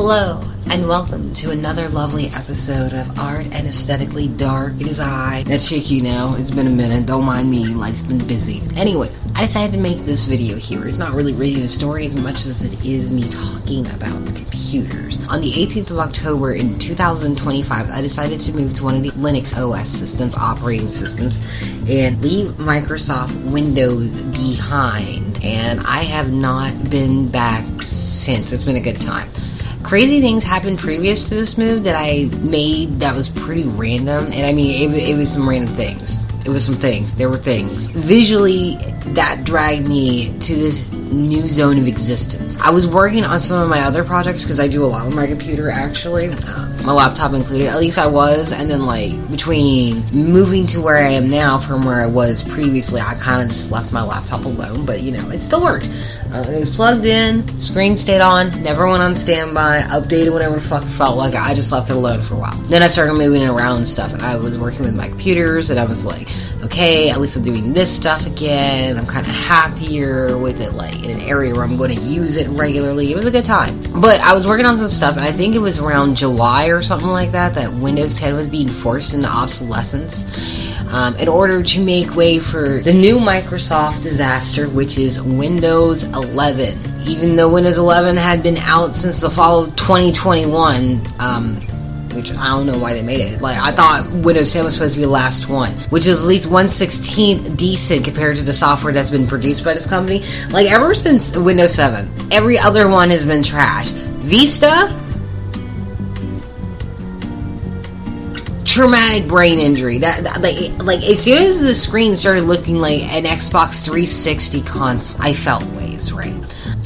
Hello, and welcome to another lovely episode of Art and Aesthetically Dark. It is I, that chick you know. It's been a minute, don't mind me, life's been busy. Anyway, I decided to make this video here. It's not really reading a story as much as it is me talking about the computers. On the 18th of October in 2025, I decided to move to one of the Linux OS systems, operating systems, and leave Microsoft Windows behind. And I have not been back since. It's been a good time. Crazy things happened previous to this move that I made that was pretty random. And I mean, it was some random things. It was some things. There were things. Visually, that dragged me to this new zone of existence. I was working on some of my other projects because I do a lot with my computer, actually. My laptop included. At least I was. And then, between moving to where I am now from where I was previously, I kind of just left my laptop alone. But, it still worked. It was plugged in, screen stayed on, never went on standby, updated whenever the fuck it felt like. I just left it alone for a while. Then I started moving it around and stuff, and I was working with my computers, and I was like, okay, at least I'm doing this stuff again. I'm kind of happier with it, in an area where I'm going to use it regularly. It was a good time. But I was working on some stuff, and I think it was around July or something like that Windows 10 was being forced into obsolescence in order to make way for the new Microsoft disaster, which is Windows 11. Even though Windows 11 had been out since the fall of 2021, which I don't know why they made it. I thought Windows 10 was supposed to be the last one, which is at least 1/16 decent compared to the software that's been produced by this company. Ever since Windows 7, every other one has been trash. Vista? Traumatic brain injury. As soon as the screen started looking like an Xbox 360 console, I felt ways, right?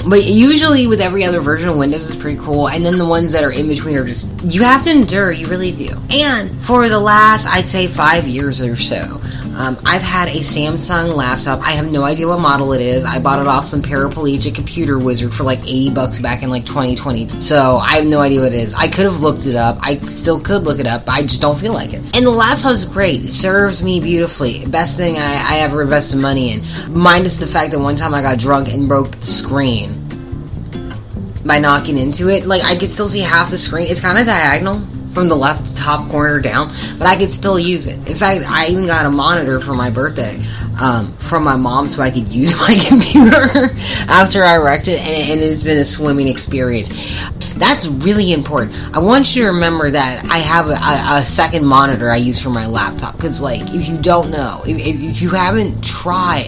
But usually with every other version of Windows is pretty cool, and then the ones that are in between are just, you have to endure, you really do. And for the last, I'd say 5 years or so, I've had a Samsung laptop. I have no idea what model it is. I bought it off some paraplegic computer wizard for $80 back in 2020. So I have no idea what it is. I could have looked it up. I still could look it up. I just don't feel like it. And the laptop is great. It serves me beautifully. Best thing I ever invested money in. Minus the fact that one time I got drunk and broke the screen by knocking into it. I could still see half the screen. It's kind of diagonal from the left top corner down, but I could still use it. In fact, I even got a monitor for my birthday from my mom so I could use my computer after I wrecked it, and it's been a swimming experience. That's really important. I want you to remember that I have a second monitor I use for my laptop, because if you don't know, if you haven't tried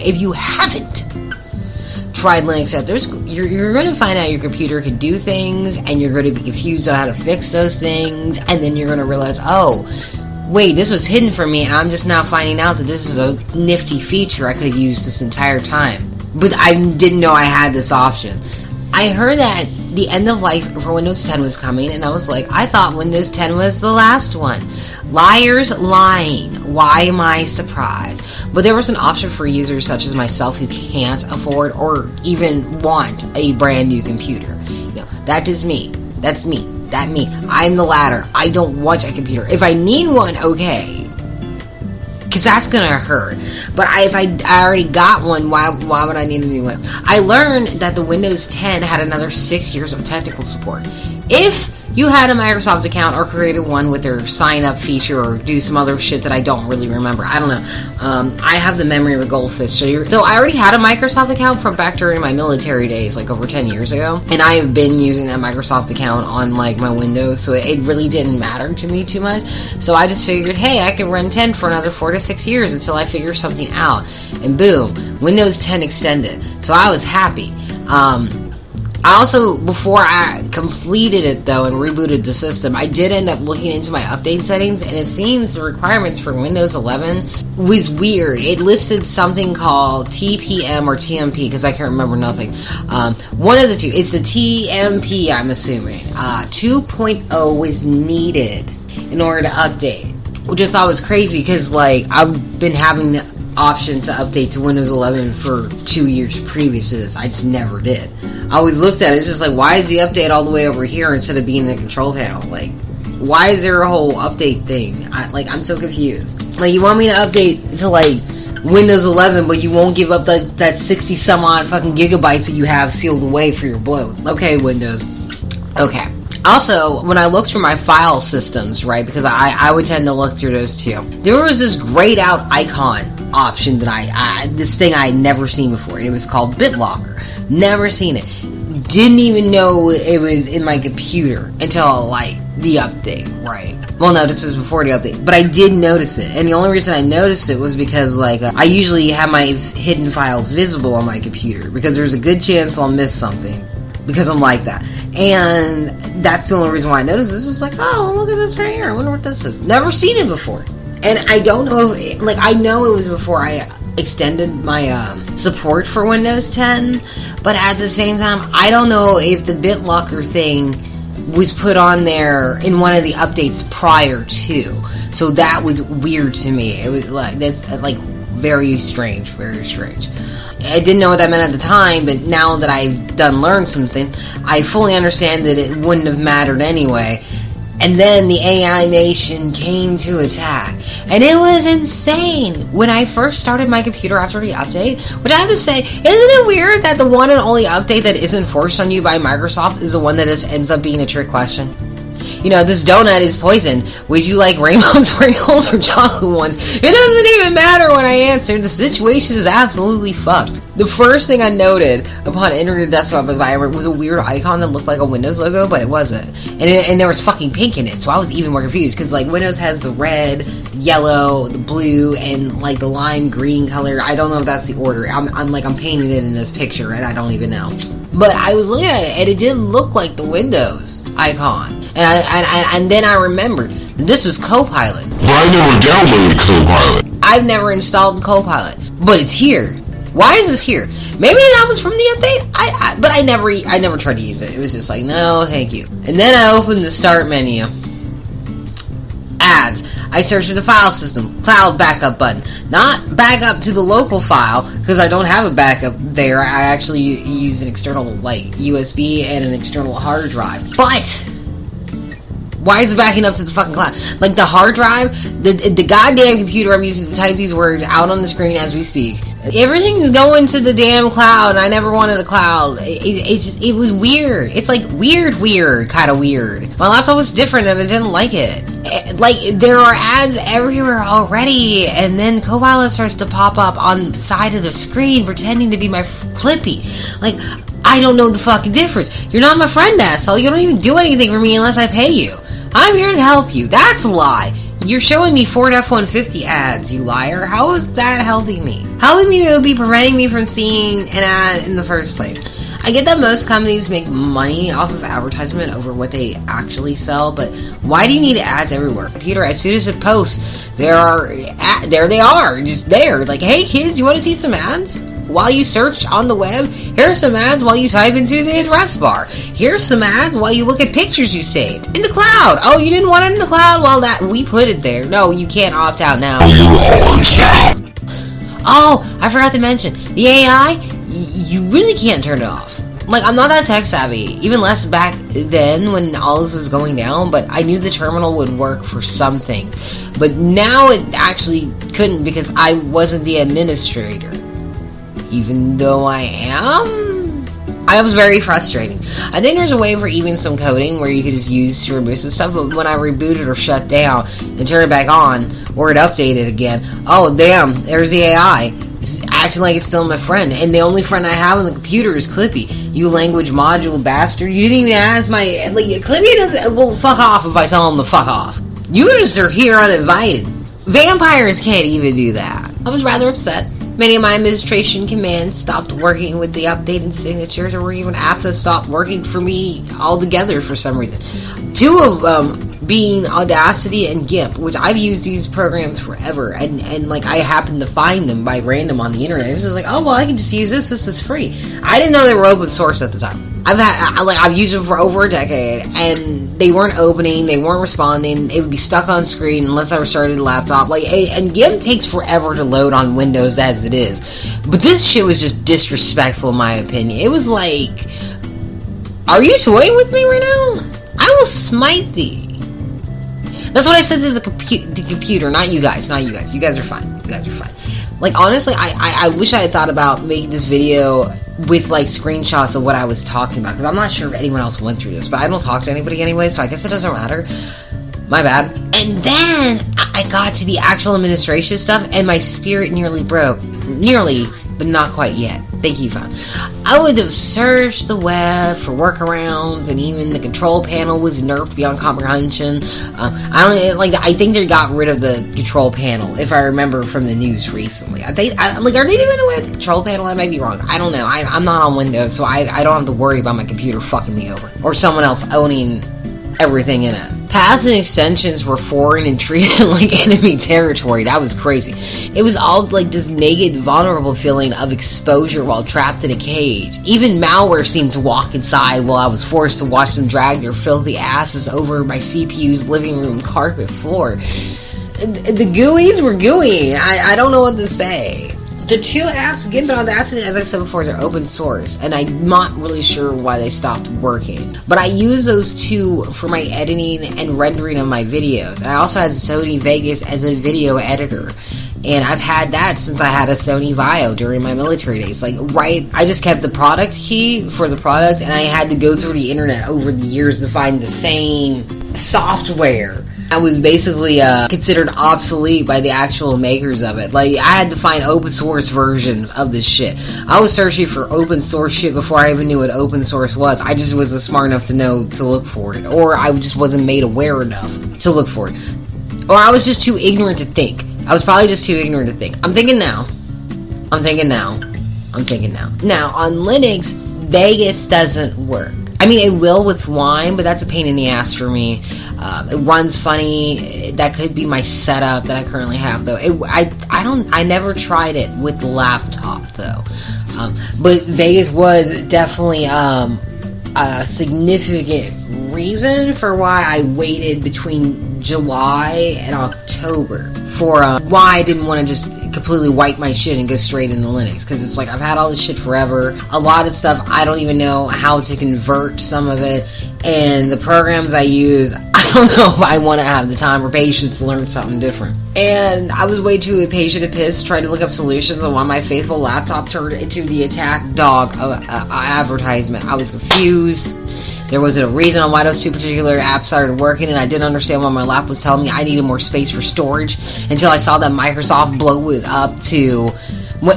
Linux out there, you're going to find out your computer can do things, and you're going to be confused on how to fix those things, and then you're going to realize, oh, wait, this was hidden from me, and I'm just now finding out that this is a nifty feature I could have used this entire time. But I didn't know I had this option. I heard that the end of life for Windows 10 was coming, and I was like, I thought Windows 10 was the last one. Liars lying. Why am I surprised? But there was an option for users such as myself who can't afford or even want a brand new computer. That is me. That's me. That me. I'm the latter. I don't want a computer. If I need one, okay. Because that's going to hurt. But if I already got one, why would I need a new one? I learned that the Windows 10 had another 6 years of technical support. If you had a Microsoft account or created one with their sign-up feature or do some other shit that I don't really remember. I don't know. I have the memory of a goldfish. So I already had a Microsoft account from back during my military days, over 10 years ago. And I have been using that Microsoft account on, my Windows, so it really didn't matter to me too much. So I just figured, hey, I can run 10 for another 4 to 6 years until I figure something out. And boom, Windows 10 extended. So I was happy. I also, before I completed it though and rebooted the system, I did end up looking into my update settings, and it seems the requirements for Windows 11 was weird. It listed something called TPM or TMP, because I can't remember nothing. One of the two. It's the TMP, I'm assuming. 2.0 was needed in order to update, which I thought was crazy because I've been having the option to update to Windows 11 for 2 years previous to this. I just never did. I always looked at it, it's just why is the update all the way over here instead of being in the control panel? Why is there a whole update thing? I'm so confused. You want me to update to Windows 11, but you won't give up that 60 some odd fucking gigabytes that you have sealed away for your bloat. Okay, Windows. Okay. Also, when I looked through my file systems, right, because I would tend to look through those too, there was this grayed out icon option that this thing I had never seen before, and it was called BitLocker. Never seen it. Didn't even know it was in my computer until, like, the update, right? Well, no, this was before the update, but I did notice it, and the only reason I noticed it was because, like, I usually have my hidden files visible on my computer, because there's a good chance I'll miss something, because I'm like that. And that's the only reason why I noticed it. It's just like, oh, look at this right here. I wonder what this is. Never seen it before. And I don't know if, like, I know it was before I extended my support for Windows 10, but at the same time, I don't know if the BitLocker thing was put on there in one of the updates prior to. So that was weird to me. It was like, that's like very strange, very strange. I didn't know what that meant at the time, but now that I've learned something, I fully understand that it wouldn't have mattered anyway. And then the AI Nation came to attack, and it was insane. When I first started my computer after the update, which I have to say, isn't it weird that the one and only update that isn't forced on you by Microsoft is the one that just ends up being a trick question? You know, this donut is poisoned. Would you like rainbow sprinkles or chocolate ones? It doesn't even matter when I answer. The situation is absolutely fucked. The first thing I noted upon entering the desktop environment was a weird icon that looked like a Windows logo, but it wasn't. And there was fucking pink in it, so I was even more confused, because, like, Windows has the red, the yellow, the blue, and, like, the lime green color. I don't know if that's the order. I'm painting it in this picture, and I don't even know. But I was looking at it, and it didn't look like the Windows icon. And then I remembered, this is Copilot. But I never downloaded Copilot. I've never installed Copilot, but it's here. Why is this here? Maybe that was from the update. But I never tried to use it. It was just like, no, thank you. And then I opened the start menu. Ads. I searched the file system. Cloud backup button. Not backup to the local file, because I don't have a backup there. I actually use an external, like, USB and an external hard drive. But why is it backing up to the fucking cloud? Like, the hard drive, the goddamn computer I'm using to type these words out on the screen as we speak. Everything is going to the damn cloud, and I never wanted a cloud. It was weird. It's like weird, kind of weird. My laptop was different, and I didn't like it. Like, there are ads everywhere already, and then Copilot starts to pop up on the side of the screen, pretending to be my Clippy. Like, I don't know the fucking difference. You're not my friend, asshole. You don't even do anything for me unless I pay you. I'm here to help you. That's a lie. You're showing me Ford F-150 ads, you liar. How is that helping me? Helping me would be preventing me from seeing an ad in the first place. I get that most companies make money off of advertisement over what they actually sell, but why do you need ads everywhere? Computer, as soon as it posts, there they are, just there. Like, hey kids, you want to see some ads? While you search on the web, here's some ads while you type into the address bar. Here's some ads while you look at pictures you saved. In the cloud. Oh, you didn't want it in the cloud? Well, we put it there. No, you can't opt out now. Oh, I forgot to mention. The AI, you really can't turn it off. Like, I'm not that tech savvy, even less back then when all this was going down, but I knew the terminal would work for some things. But now it actually couldn't, because I wasn't the administrator. Even though I am, I was very frustrating. I think there's a way for even some coding where you could just use to remove some stuff, but when I rebooted or shut down and turn it back on, or it updated again, oh damn, there's the AI. It's acting like it's still my friend, and the only friend I have on the computer is Clippy. You language module bastard. You didn't even ask my, like, Clippy doesn't, well, fuck off if I tell him to fuck off. You just are here uninvited. Vampires can't even do that. I was rather upset. Many of my administration commands stopped working with the updated signatures, or even apps that stopped working for me altogether for some reason. Two of them being Audacity and GIMP, which I've used these programs forever, and like, I happened to find them by random on the internet. It was just like, oh well, I can just use this is free. I didn't know they were open source at the time. I've used them for over a decade, and they weren't opening, they weren't responding. It would be stuck on screen unless I restarted the laptop. Like, and GIMP takes forever to load on Windows as it is. But this shit was just disrespectful, in my opinion. It was like, are you toying with me right now? I will smite thee. That's what I said to the computer, not you guys. You guys are fine. Like, honestly, I wish I had thought about making this video with, like, screenshots of what I was talking about, because I'm not sure if anyone else went through this, but I don't talk to anybody anyway, so I guess it doesn't matter. My bad. And then I got to the actual administration stuff, and my spirit nearly broke. Nearly, but not quite yet. Thank you, Fun. I would have searched the web for workarounds, and even the control panel was nerfed beyond comprehension. I think they got rid of the control panel, if I remember from the news recently. Are they doing away with the control panel? I might be wrong. I don't know. I'm not on Windows, so I don't have to worry about my computer fucking me over, or someone else owning everything in it. Paths and extensions were foreign and treated like enemy territory. That was crazy. It was all like this naked, vulnerable feeling of exposure while trapped in a cage. Even malware seemed to walk inside while I was forced to watch them drag their filthy asses over my CPU's living room carpet floor. The GUIs were gooey. I don't know what to say. The two apps, Gimp and Audacity, as I said before, they're open source, and I'm not really sure why they stopped working. But I use those two for my editing and rendering of my videos. And I also had Sony Vegas as a video editor. And I've had that since I had a Sony Vaio during my military days. I just kept the product key for the product, and I had to go through the internet over the years to find the same software. I was basically considered obsolete by the actual makers of it. Like, I had to find open source versions of this shit. I was searching for open source shit before I even knew what open source was. I just wasn't smart enough to know to look for it. Or I just wasn't made aware enough to look for it. Or I was just too ignorant to think. I was probably just too ignorant to think. I'm thinking now. Now, on Linux, Vegas doesn't work. I mean, it will with Wine, but that's a pain in the ass for me. It runs funny. That could be my setup that I currently have, though. I never tried it with the laptop, though. But Vegas was definitely a significant reason for why I waited between July and October for why I didn't want to just completely wipe my shit and go straight into Linux, because it's like I've had all this shit forever. A lot of stuff I don't even know how to convert some of it, and the programs I use, I don't know if I want to have the time or patience to learn something different. And I was way too impatient and pissed trying to look up solutions on why my faithful laptop turned into the attack dog advertisement. I was confused. There wasn't a reason on why those two particular apps started working, and I didn't understand why my lap was telling me I needed more space for storage until I saw that Microsoft blow it up to, what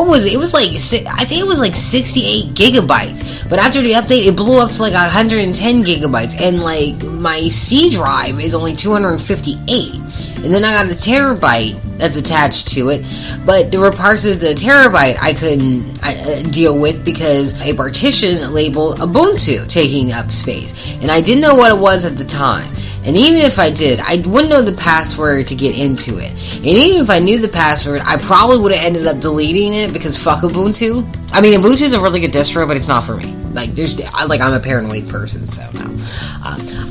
was it? It was like, I think it was like 68 gigabytes, but after the update, it blew up to like 110 gigabytes, and like my C drive is only 258. And then I got a terabyte that's attached to it, but there were parts of the terabyte I couldn't deal with because a partition labeled Ubuntu taking up space, and I didn't know what it was at the time. And even if I did, I wouldn't know the password to get into it. And even if I knew the password, I probably would have ended up deleting it because fuck Ubuntu. I mean, Ubuntu is a really good distro, but it's not for me. I'm a paranoid person, so no.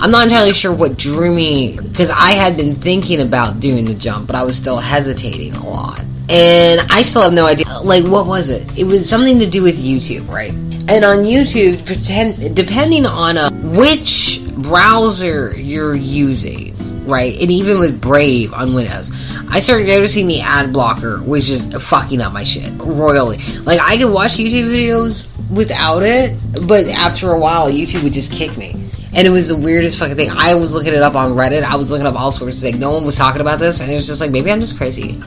I'm not entirely sure what drew me, because I had been thinking about doing the jump, but I was still hesitating a lot. And I still have no idea, what was it? It was something to do with YouTube, right? And on YouTube, depending on which browser you're using, right? And even with Brave on Windows, I started noticing the ad blocker was just fucking up my shit royally. I could watch YouTube videos without it, but after a while, YouTube would just kick me. And it was the weirdest fucking thing. I was looking it up on Reddit. I was looking up all sorts of things. No one was talking about this, and it was just like, maybe I'm just crazy.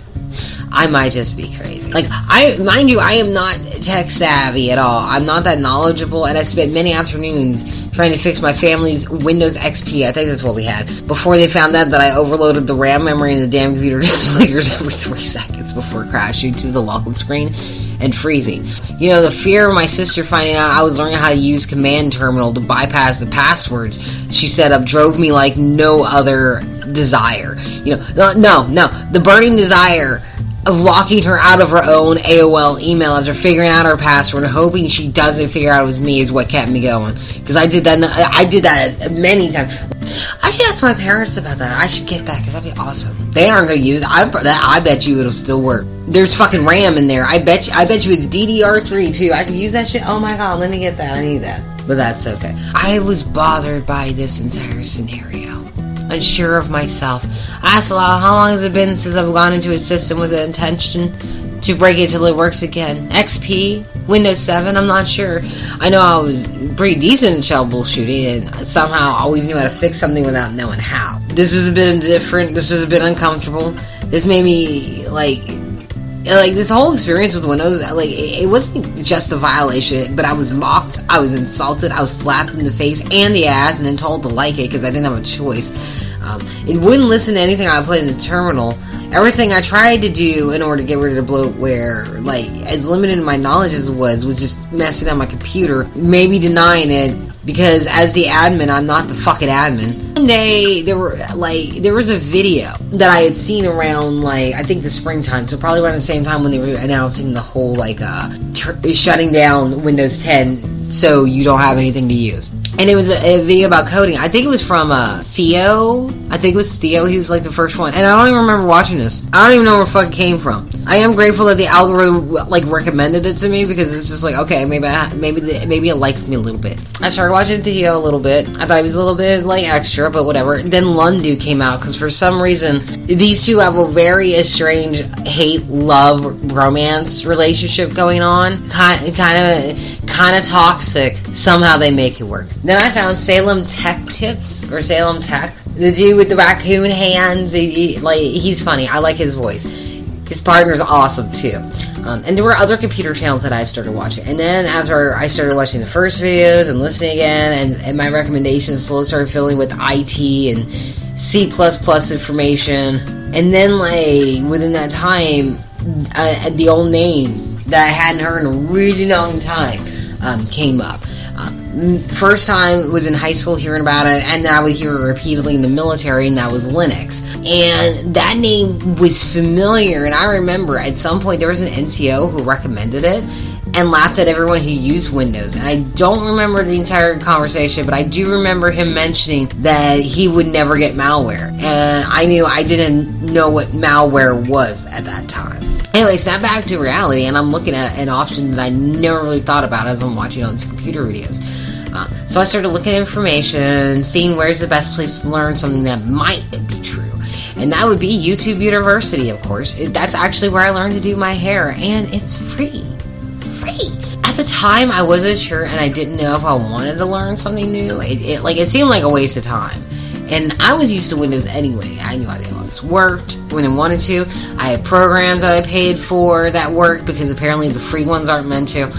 I might just be crazy. Mind you, I am not tech savvy at all. I'm not that knowledgeable, and I spent many afternoons trying to fix my family's Windows XP, I think that's what we had, before they found out that I overloaded the RAM memory in the damn computer just flickers every 3 seconds before crashing to the welcome screen and freezing. You know, the fear of my sister finding out I was learning how to use command terminal to bypass the passwords she set up drove me like no other desire. You know, no, the burning desire of locking her out of her own AOL email after figuring out her password and hoping she doesn't figure out it was me is what kept me going. Because I did that many times. I should ask my parents about that. I should get that, because that'd be awesome. They aren't going to use it. I bet you it'll still work. There's fucking RAM in there. I bet you it's DDR3 too. I could use that shit. Oh my god, let me get that. I need that. But that's okay. I was bothered by this entire scenario. unsure of myself. I asked aloud, how long has it been since I've gone into a system with the intention to break it till it works again? XP? Windows 7? I'm not sure. I know I was pretty decent at troubleshooting and somehow always knew how to fix something without knowing how. This has been different. This has been uncomfortable. This made me, like this whole experience with Windows, like, it wasn't just a violation, but I was mocked, I was insulted, I was slapped in the face and the ass, and then told to like it because I didn't have a choice. It wouldn't listen to anything I put in the terminal. Everything I tried to do in order to get rid of the bloatware, like, as limited in my knowledge as it was just messing up my computer, maybe denying it, because as the admin, I'm not the fucking admin. One day, there was a video that I had seen around, like, I think the springtime, so probably around the same time when they were announcing the whole, like, shutting down Windows 10 so you don't have anything to use. And it was a video about coding. I think it was from Theo. I think it was Theo. He was like the first one. And I don't even remember watching this. I don't even know where it fucking came from. I am grateful that the algorithm like recommended it to me, because it's just like, okay, maybe it likes me a little bit. I started watching Theo a little bit. I thought he was a little bit like extra, but whatever. Then Lundu came out, because for some reason these two have a very strange hate-love romance relationship going on. Kind of toxic. Somehow they make it work. Then I found Salem Tech Tips, or Salem Tech. The dude with the raccoon hands, he's funny. I like his voice. His partner's awesome too. And there were other computer channels that I started watching. And then after I started watching the first videos and listening again, and my recommendations slowly started filling with IT and C++ information. And then, like, within that time, the old name that I hadn't heard in a really long time came up. First time was in high school hearing about it, and then I would hear it repeatedly in the military, and that was Linux. And that name was familiar, and I remember at some point there was an NCO who recommended it and laughed at everyone who used Windows. And I don't remember the entire conversation, but I do remember him mentioning that he would never get malware. And I didn't know what malware was at that time. Anyway, snap back to reality, and I'm looking at an option that I never really thought about as I'm watching all these computer videos. So I started looking at information, seeing where's the best place to learn something that might be true. And that would be YouTube University, of course. That's actually where I learned to do my hair, and it's free. At the time, I wasn't sure, and I didn't know if I wanted to learn something new. It seemed like a waste of time. And I was used to Windows anyway. I knew how this worked when I wanted to. I had programs that I paid for that worked, because apparently the free ones aren't meant to.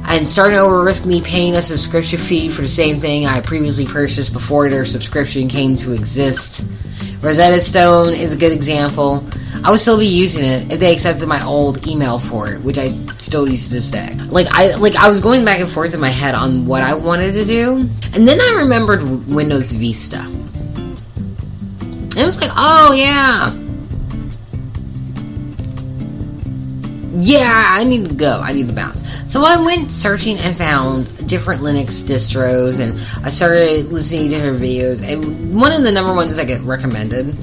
And starting over risked me paying a subscription fee for the same thing I previously purchased before their subscription came to exist. Rosetta Stone is a good example. I would still be using it if they accepted my old email for it, which I still use to this day. I was going back and forth in my head on what I wanted to do, and then I remembered Windows Vista. And it was like, oh yeah, I need to go. I need to bounce. So I went searching and found different Linux distros, and I started listening to different videos. And one of the number ones I get recommended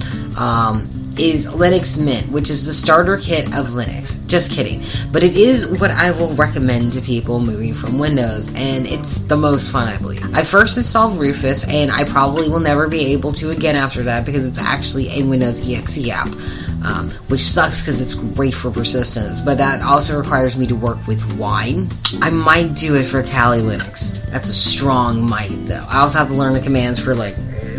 is Linux Mint, which is the starter kit of Linux. Just kidding. But it is what I will recommend to people moving from Windows, and it's the most fun, I believe. I first installed Rufus, and I probably will never be able to again after that, because it's actually a Windows EXE app. Which sucks because it's great for persistence, but that also requires me to work with Wine. I might do it for Kali Linux. That's a strong might, though. I also have to learn the commands for, like,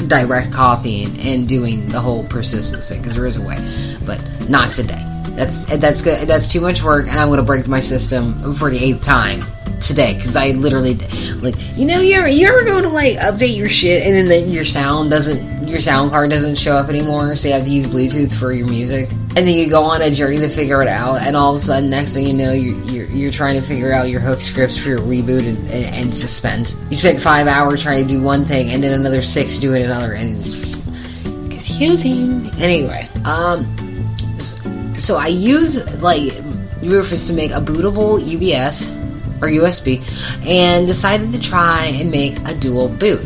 direct copying and doing the whole persistence thing, because there is a way, but not today. That's good. That's too much work, and I'm going to break my system for the 8th time today, because I literally, like, you ever go to, like, update your shit, and then your sound card doesn't show up anymore, so you have to use Bluetooth for your music, and then you go on a journey to figure it out, and all of a sudden, next thing you know, you're trying to figure out your hook scripts for your reboot and suspend. You spent 5 hours trying to do one thing, and then another 6 doing another, and confusing. Anyway, so I use, like, Rufus to make a bootable UBS or USB, and decided to try and make a dual boot.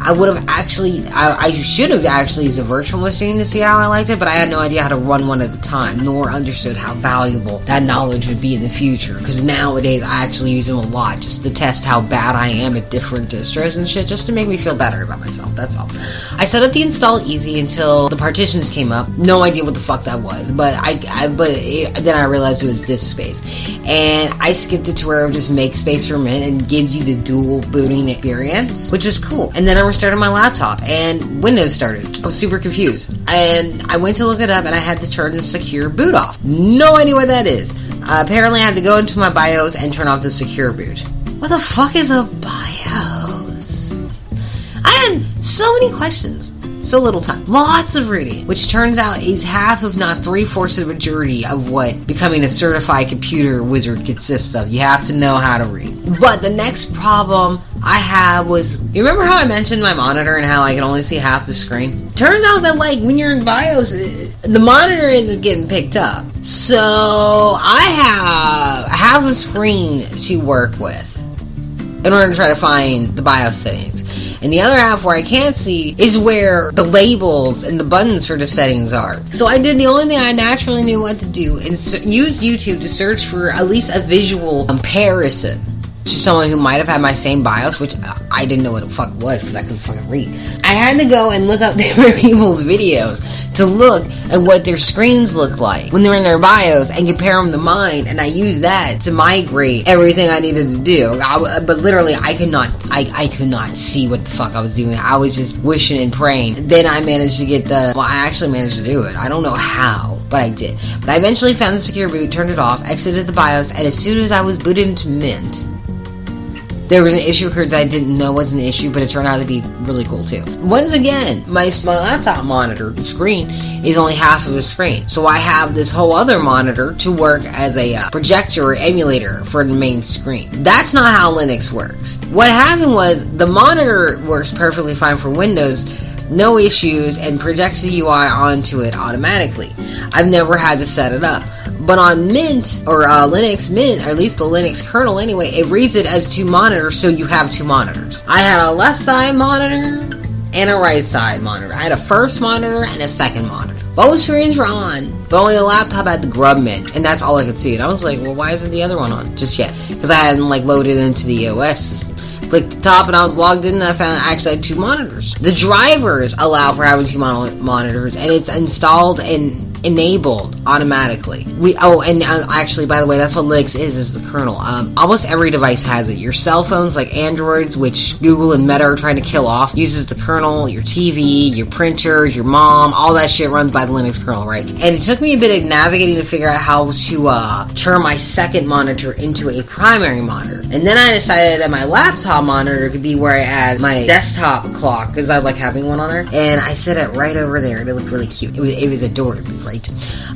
I would have actually, I should have actually used a virtual machine to see how I liked it, but I had no idea how to run one at the time, nor understood how valuable that knowledge would be in the future, because nowadays I actually use them a lot, just to test how bad I am at different distros and shit, just to make me feel better about myself, that's all. I set up the install easy until the partitions came up, no idea what the fuck that was, but then I realized it was disk space, and I skipped it to where it would just make space for Mint and gives you the dual booting experience, which is cool. And then I restarted my laptop and Windows started. I was super confused, and I went to look it up and I had to turn the secure boot off. No idea what that is. Apparently I had to go into my BIOS and turn off the secure boot. What the fuck is a BIOS? I had so many questions. So little time. Lots of reading, which turns out is half, if not 3/4 of the majority of what becoming a certified computer wizard consists of. You have to know how to read. But the next problem I had was, you remember how I mentioned my monitor and how I can only see half the screen? Turns out that, like, when you're in BIOS, the monitor isn't getting picked up. So I have a screen to work with in order to try to find the BIOS settings. And the other half where I can't see is where the labels and the buttons for the settings are. So I did the only thing I naturally knew what to do, and use YouTube to search for at least a visual comparison to someone who might have had my same BIOS, which I didn't know what the fuck it was because I couldn't fucking read. I had to go and look up different people's videos to look at what their screens look like when they're in their BIOS and compare them to mine, and I used that to migrate everything I needed to do. But literally, I could not see what the fuck I was doing. I was just wishing and praying. Then I managed to get I actually managed to do it. I don't know how, but I did. But I eventually found the secure boot, turned it off, exited the BIOS, and as soon as I was booted into Mint, there was an issue occurred that I didn't know was an issue, but it turned out to be really cool too. Once again, my laptop monitor screen is only half of a screen, so I have this whole other monitor to work as a projector or emulator for the main screen. That's not how Linux works. What happened was the monitor works perfectly fine for Windows, no issues, and projects the UI onto it automatically. I've never had to set it up. But on Mint, or Linux Mint, or at least the Linux kernel anyway, it reads it as two monitors, so you have two monitors. I had a left side monitor and a right side monitor. I had a first monitor and a second monitor. Both screens were on, but only the laptop had the grub Mint, and that's all I could see. And I was like, well, why isn't the other one on just yet? Because I hadn't loaded into the OS system. Clicked the top and I was logged in and I found I actually had two monitors. The drivers allow for having two monitors, and it's installed and enabled automatically. Actually, by the way, that's what Linux is the kernel. Almost every device has it. Your cell phones, like Androids, which Google and Meta are trying to kill off, uses the kernel. Your TV, your printer, your mom, all that shit runs by the Linux kernel, right? And it took me a bit of navigating to figure out how to turn my second monitor into a primary monitor. And then I decided that my laptop monitor could be where I add my desktop clock, because I like having one on there. And I set it right over there, and it looked really cute. It was adorable, right?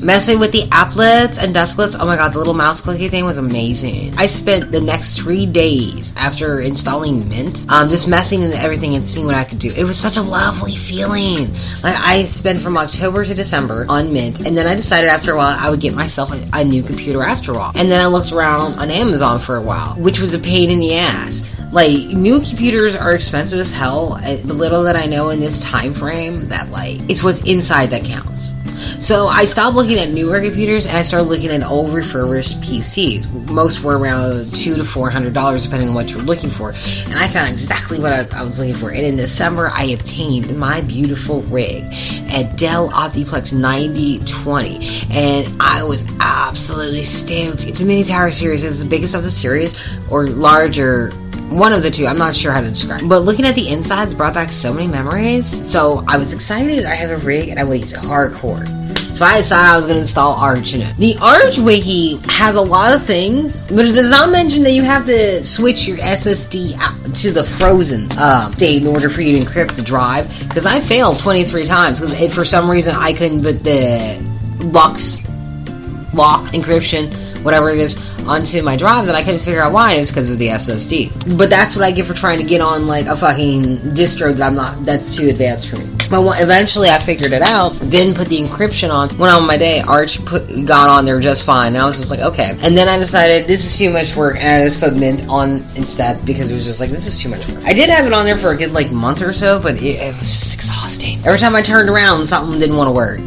Messing with the applets and desklets, oh my god, the little mouse clicky thing was amazing. I spent the next 3 days after installing Mint, just messing with everything and seeing what I could do. It was such a lovely feeling. Like, I spent from October to December on Mint, and then I decided after a while I would get myself a new computer after all. And then I looked around on Amazon for a while, which was a pain in the ass. Like, new computers are expensive as hell. The little that I know in this time frame, that, like, it's what's inside that counts. So I stopped looking at newer computers and I started looking at old refurbished PCs. Most were around $200 to $400 depending on what you're looking for. And I found exactly what I was looking for. And in December, I obtained my beautiful rig at Dell Optiplex 9020. And I was absolutely stoked. It's a mini tower series. It's the biggest of the series, or larger. One of the two, I'm not sure how to describe it. But looking at the insides brought back so many memories. So I was excited. I have a rig and I would use it hardcore. So I decided I was going to install Arch in it. The Arch wiki has a lot of things, but it does not mention that you have to switch your SSD out to the frozen state in order for you to encrypt the drive. Because I failed 23 times because for some reason I couldn't put the lock encryption, whatever it is, onto my drive, and I couldn't figure out why. It's because of the SSD. But that's what I get for trying to get on like a fucking distro that's too advanced for me. But eventually I figured it out, didn't put the encryption on. Went on my day, Arch got on there just fine, and I was just like, okay. And then I decided this is too much work, and I just put Mint on instead because it was just like, this is too much work. I did have it on there for a good like month or so, but it was just exhausting. Every time I turned around, something didn't want to work.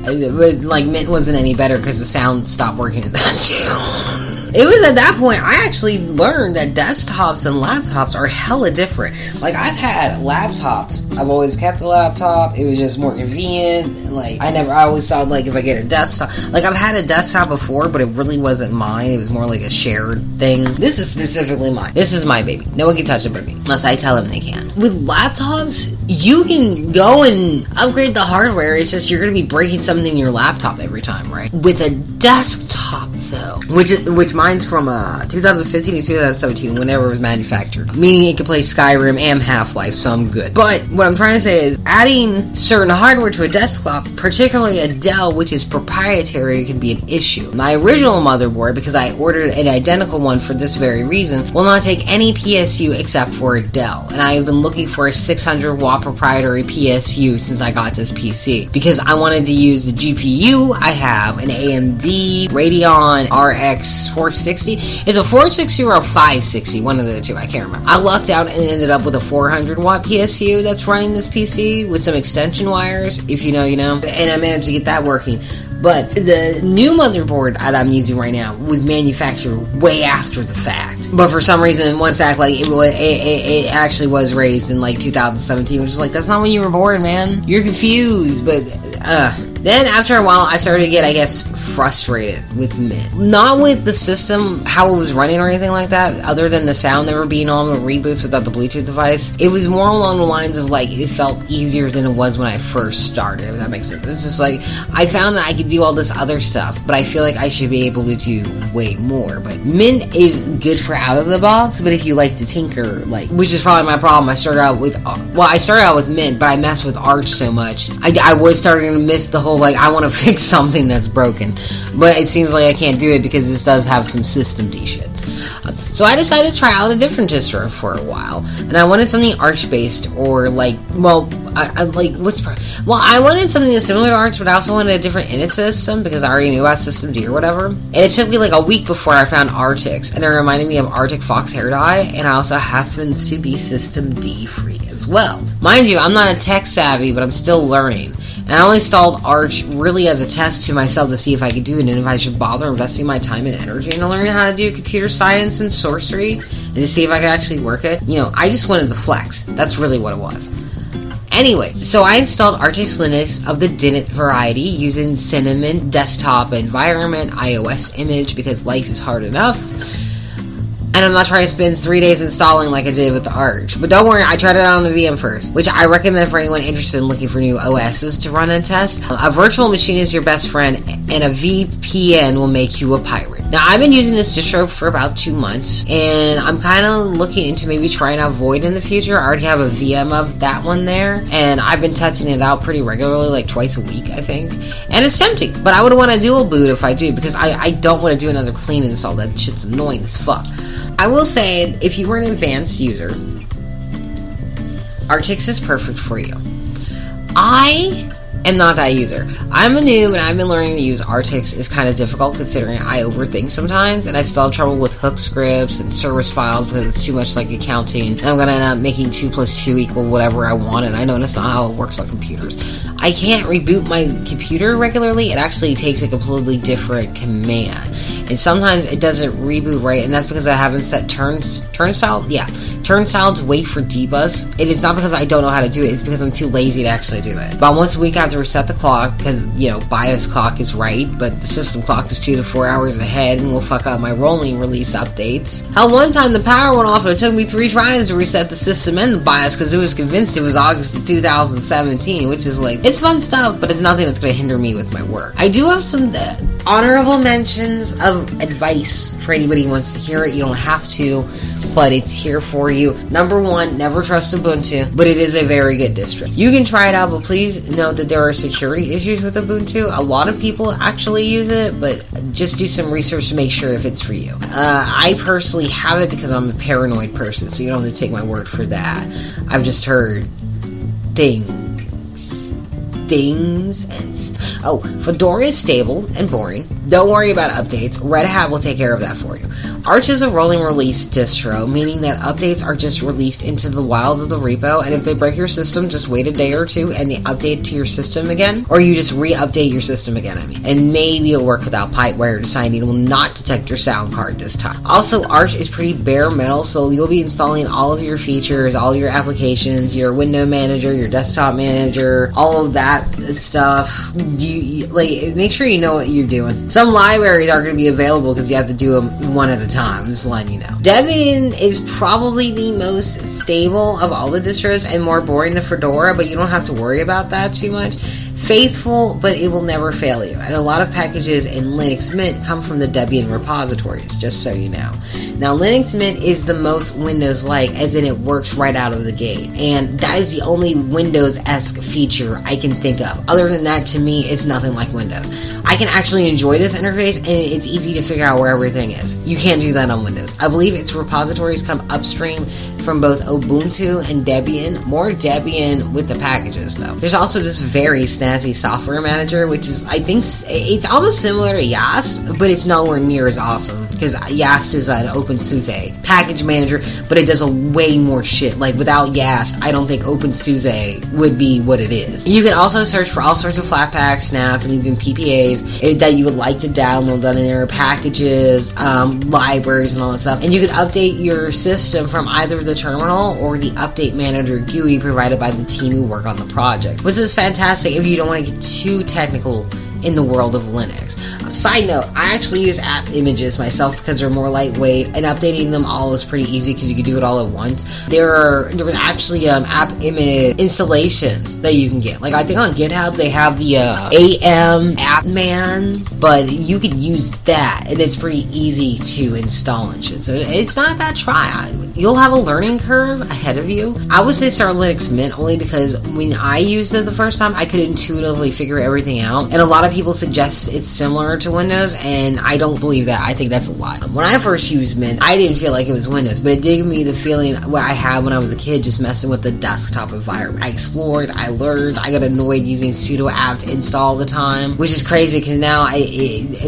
Like Mint wasn't any better because the sound stopped working at that too. It was at that point I actually learned that desktops and laptops are hella different. Like, I've had laptops. I've always kept a laptop. It was just more convenient. Like, I always thought, like, if I get a desktop. Like, I've had a desktop before, but it really wasn't mine. It was more like a shared thing. This is specifically mine. This is my baby. No one can touch it but me. Unless I tell them they can. With laptops, you can go and upgrade the hardware. It's just you're going to be breaking something in your laptop every time, right? With a desktop, though, which mine's from 2015 to 2017, whenever it was manufactured, meaning it could play Skyrim and Half-Life, so I'm good. But what I'm trying to say is adding certain hardware to a desktop, particularly a Dell, which is proprietary, can be an issue. My original motherboard, because I ordered an identical one for this very reason, will not take any PSU except for a Dell, and I have been looking for a 600 watt proprietary PSU since I got this PC, because I wanted to use the GPU. I have an AMD Radeon RX 460. It's a 460 or a 560, one of the two, I can't remember. I lucked out and ended up with a 400 watt PSU that's running this PC with some extension wires. If you know, you know. And I managed to get that working. But the new motherboard that I'm using right now was manufactured way after the fact. But for some reason, once it actually was raised in like 2017, which is like, that's not when you were born, man. You're confused, but then after a while, I started to get, I guess, frustrated with Mint. Not with the system, how it was running or anything like that, other than the sound never being on the reboots without the Bluetooth device. It was more along the lines of, like, it felt easier than it was when I first started, if that makes sense. It's just like, I found that I could do all this other stuff, but I feel like I should be able to do way more. But Mint is good for out of the box, but if you like to tinker, like, which is probably my problem. I started out with Mint, but I messed with Arch so much. I was starting to miss the whole, like, I want to fix something that's broken. But it seems like I can't do it because this does have some system D shit. So I decided to try out a different distro for a while, and I wanted something Arch-based, or like, I wanted something that's similar to Arch, but I also wanted a different init system because I already knew about System D or whatever. And it took me like a week before I found Artix, and it reminded me of Arctic Fox hair dye, and I also happens to be System D free as well. Mind you, I'm not a tech savvy, but I'm still learning. And I only installed Arch really as a test to myself to see if I could do it and if I should bother investing my time and energy into learning how to do computer science and sorcery and to see if I could actually work it. You know, I just wanted the flex. That's really what it was. Anyway, so I installed Artix Linux of the Dinit variety using Cinnamon desktop environment, iOS image, because life is hard enough. And I'm not trying to spend 3 days installing like I did with the Arch. But don't worry, I tried it out on the VM first, which I recommend for anyone interested in looking for new OSs to run and test. A virtual machine is your best friend, and a VPN will make you a pirate. Now, I've been using this distro for about 2 months, and I'm kind of looking into maybe trying out Void in the future. I already have a VM of that one there, and I've been testing it out pretty regularly, like twice a week, I think. And it's tempting, but I would want to dual boot if I do, because I don't want to do another clean install. That shit's annoying as fuck. I will say, if you were an advanced user, Artix is perfect for you. I am not that user. I'm a noob, and I've been learning to use Artix. Is kind of difficult considering I overthink sometimes, and I still have trouble with hook scripts and service files because it's too much like accounting, and I'm going to end up making 2 + 2 = whatever I want, and I know that's not how it works on computers. I can't reboot my computer regularly. It actually takes a completely different command. And sometimes it doesn't reboot right, and that's because I haven't set turnstile? Yeah. Turnstile to wait for debus. It is not because I don't know how to do it, it's because I'm too lazy to actually do it. About once a week I have to reset the clock, because, you know, BIOS clock is right, but the system clock is 2 to 4 hours ahead, and will fuck up my rolling release updates. Hell, one time the power went off, and it took me 3 tries to reset the system and the BIOS, because it was convinced it was August of 2017, which is like, it's fun stuff, but it's nothing that's going to hinder me with my work. I do have some honorable mentions of advice for anybody who wants to hear it. You don't have to, but it's here for you. Number 1, never trust Ubuntu, but it is a very good distro. You can try it out, but please note that there are security issues with Ubuntu. A lot of people actually use it, but just do some research to make sure if it's for you. I personally have it because I'm a paranoid person, so you don't have to take my word for that. I've just heard things and Oh, Fedora is stable and boring. Don't worry about updates. Red Hat will take care of that for you. Arch is a rolling release distro, meaning that updates are just released into the wilds of the repo, and if they break your system, just wait a day or two and they update to your system again, or you just re-update your system again, and maybe it'll work without pipe wire deciding it will not detect your sound card this time. Also, Arch is pretty bare metal, so you'll be installing all of your features, all your applications, your window manager, your desktop manager, all of that stuff. Make sure you know what you're doing. Some libraries are going to be available because you have to do them one at a time, just letting you know. Debian is probably the most stable of all the distros and more boring than Fedora, but you don't have to worry about that too much. Faithful, but it will never fail you. And a lot of packages in Linux Mint come from the Debian repositories, just so you know. Now, Linux Mint is the most Windows-like, as in it works right out of the gate. And that is the only Windows-esque feature I can think of. Other than that, to me, it's nothing like Windows. I can actually enjoy this interface, and it's easy to figure out where everything is. You can't do that on Windows. I believe its repositories come upstream from both Ubuntu and Debian. More Debian with the packages, though. There's also this very snazzy software manager, which is, I think, it's almost similar to Yast, but it's nowhere near as awesome, because Yast is an OpenSUSE package manager, but it does a way more shit. Like, without Yast, I don't think OpenSUSE would be what it is. You can also search for all sorts of Flatpak, snaps, and even PPAs that you would like to download that in there, packages, libraries, and all that stuff. And you can update your system from either the terminal or the update manager GUI provided by the team who work on the project, which is fantastic if you don't want to get too technical in the world of Linux. Side note, I actually use app images myself because they're more lightweight, and updating them all is pretty easy because you can do it all at once. There are actually app image installations that you can get. Like, I think on GitHub they have the AM app man, but you could use that, and it's pretty easy to install and shit. So it's not a bad try. You'll have a learning curve ahead of you. I would say start Linux Mint only because when I used it the first time, I could intuitively figure everything out, and a lot of people suggest it's similar to Windows, and I don't believe that. I think that's a lie. When I first used Mint, I didn't feel like it was Windows, but it did give me the feeling what I had when I was a kid, just messing with the desktop environment. I explored, I learned, I got annoyed using sudo apt install all the time, which is crazy because now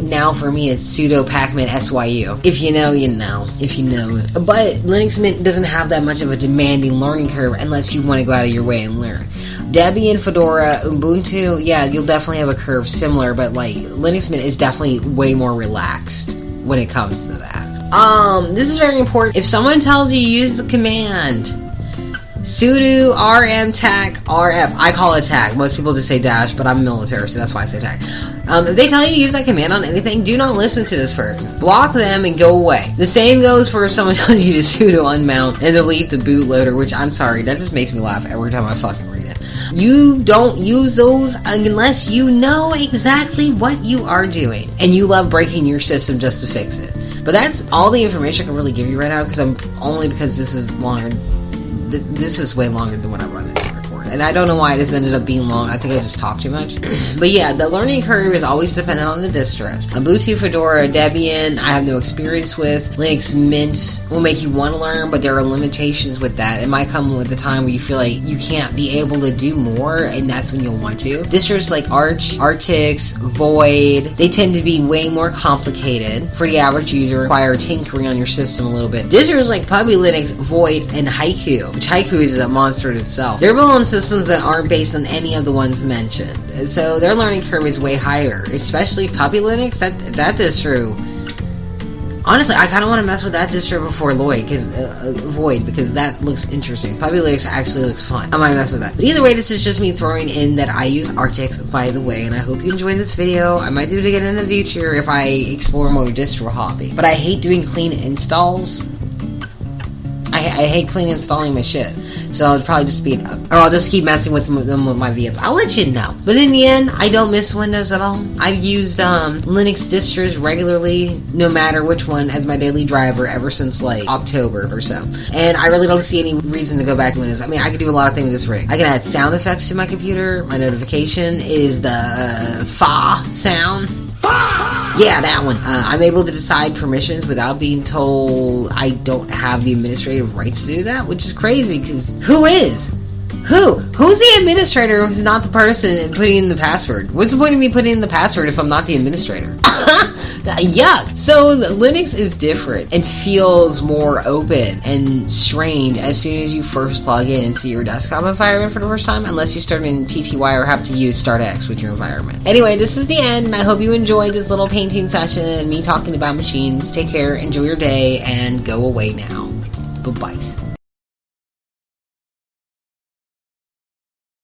now for me it's sudo pacman syu. If you know, you know. If you know. But Linux Mint doesn't have that much of a demanding learning curve unless you want to go out of your way and learn. Debian, Fedora, Ubuntu, yeah, you'll definitely have a curve similar, but like Linux Mint is definitely way more relaxed when it comes to that. This is very important. If someone tells you use the command sudo rm tac rf, I call it tag. Most people just say dash, but I'm military, so that's why I say tag. If they tell you to use that command on anything, do not listen to this person. Block them and go away. The same goes for if someone tells you to sudo unmount and delete the bootloader, which I'm sorry, that just makes me laugh every time I fucking read it. You don't use those unless you know exactly what you are doing and you love breaking your system just to fix it. But that's all the information I can really give you right now because this is longer. This is way longer than what I run into record. And I don't know why it just ended up being long. I think I just talked too much. But yeah, the learning curve is always dependent on the distros. Ubuntu, Fedora, Debian, I have no experience with. Linux Mint will make you want to learn, but there are limitations with that. It might come with a time where you feel like you can't be able to do more, and that's when you'll want to. Distros like Arch, Artix, Void, they tend to be way more complicated for the average user, require tinkering on your system a little bit. Distros like Puppy Linux, Void, and Haiku, which Haiku is a monster in itself. They're built on systems that aren't based on any of the ones mentioned, so their learning curve is way higher, especially Puppy Linux. That distro, honestly, I kind of want to mess with that distro before Void, because that looks interesting. Puppy Linux actually looks fun. I might mess with that. But either way, this is just me throwing in that I use Artix, by the way, and I hope you enjoyed this video. I might do it again in the future if I explore more distro hobby. But I hate doing clean installs. I hate clean installing my shit. So I'll probably just speed up. Or I'll just keep messing with them with my VMs. I'll let you know. But in the end, I don't miss Windows at all. I've used Linux distros regularly, no matter which one, as my daily driver ever since like October or so. And I really don't see any reason to go back to Windows. I mean, I can do a lot of things with this rig. I can add sound effects to my computer. My notification is the fa sound. Yeah, that one. I'm able to decide permissions without being told I don't have the administrative rights to do that, which is crazy, because who is? Who's the administrator who's not the person putting in the password? What's the point of me putting in the password if I'm not the administrator? Yuck! So Linux is different and feels more open and strange as soon as you first log in and see your desktop environment for the first time, unless you start in TTY or have to use StartX with your environment. Anyway, this is the end, and I hope you enjoyed this little painting session and me talking about machines. Take care, enjoy your day, and go away now. Bye-bye.